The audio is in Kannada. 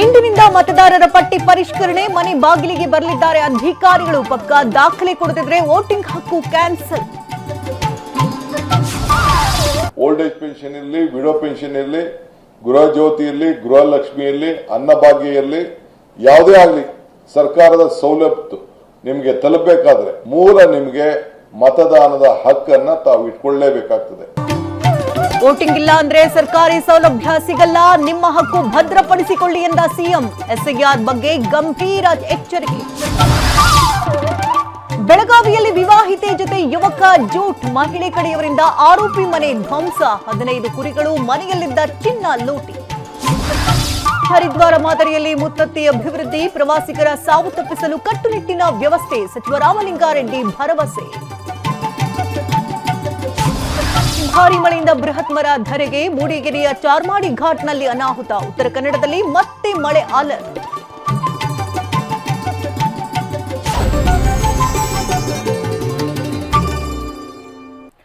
ಇಂದಿನಿಂದ ಮತದಾರರ ಪಟ್ಟಿ ಪರಿಷ್ಕರಣೆ, ಮನೆ ಬಾಗಿಲಿಗೆ ಬರಲಿದ್ದಾರೆ ಅಧಿಕಾರಿಗಳು. ಪಕ್ಕಾ ದಾಖಲೆ ಕೊಡದಿದ್ರೆ ವೋಟಿಂಗ್ ಹಕ್ಕು ಕ್ಯಾನ್ಸಲ್. ಓಲ್ಡ್ ಏಜ್ ಪೆನ್ಷನ್ ಇರಲಿ, ವಿಡೋ ಪೆನ್ಷನ್ ಇರಲಿ, ಗೃಹ ಜ್ಯೋತಿ ಇರಲಿ, ಗೃಹಲಕ್ಷ್ಮಿ ಇರಲಿ, ಅನ್ನಭಾಗ್ಯ ಇರಲಿ, ಯಾವುದೇ ಆಗಲಿ ಸರ್ಕಾರದ ಸೌಲಭ್ಯ ನಿಮಗೆ ತಲುಪಬೇಕಾದ್ರೆ ಮೂಲ ನಿಮಗೆ ಮತದಾನದ ಹಕ್ಕನ್ನ ತಾವು ಇಟ್ಕೊಳ್ಳೇಬೇಕಾಗ್ತದೆ. ವೋಟಿಂಗ್ ಇಲ್ಲ ಅಂದ್ರೆ ಸರ್ಕಾರಿ ಸೌಲಭ್ಯ ಸಿಗಲ್ಲ, ನಿಮ್ಮ ಹಕ್ಕು ಭದ್ರಪಡಿಸಿಕೊಳ್ಳಿ ಎಂದ ಸಿಎಂ. ಎಸ್ಐಆರ್ ಬಗ್ಗೆ ಗಂಭೀರ ಎಚ್ಚರಿಕೆ. ಬೆಳಗಾವಿಯಲ್ಲಿ ವಿವಾಹಿತೆ ಜೊತೆ ಯುವಕ ಜೂಟ್, ಮಹಿಳೆ ಕಡೆಯವರಿಂದ ಆರೋಪಿ ಮನೆ ಧ್ವಂಸ, 15 ಕುರಿಗಳು, ಮನೆಯಲ್ಲಿದ್ದ ಚಿನ್ನ ಲೂಟಿ. ಹರಿದ್ವಾರ ಮಾದರಿಯಲ್ಲಿ ಮುತ್ತತ್ತಿ ಅಭಿವೃದ್ಧಿ, ಪ್ರವಾಸಿಗರ ಸಾವು ತಪ್ಪಿಸಲು ಕಟ್ಟುನಿಟ್ಟಿನ ವ್ಯವಸ್ಥೆ, ಸಚಿವ ರಾಮಲಿಂಗಾರೆಡ್ಡಿ ಭರವಸೆ. ಭಾರಿ ಮಳೆಯಿಂದ ಬೃಹತ್ ಮರ ಧರೆಗೆ, ಮೂಡಿಗೆರೆಯ ಚಾರ್ಮಾಡಿ ಘಾಟ್ನಲ್ಲಿ ಅನಾಹುತ, ಉತ್ತರ ಕನ್ನಡದಲ್ಲಿ ಮತ್ತೆ ಮಳೆ ಅಲರ್ಟ್.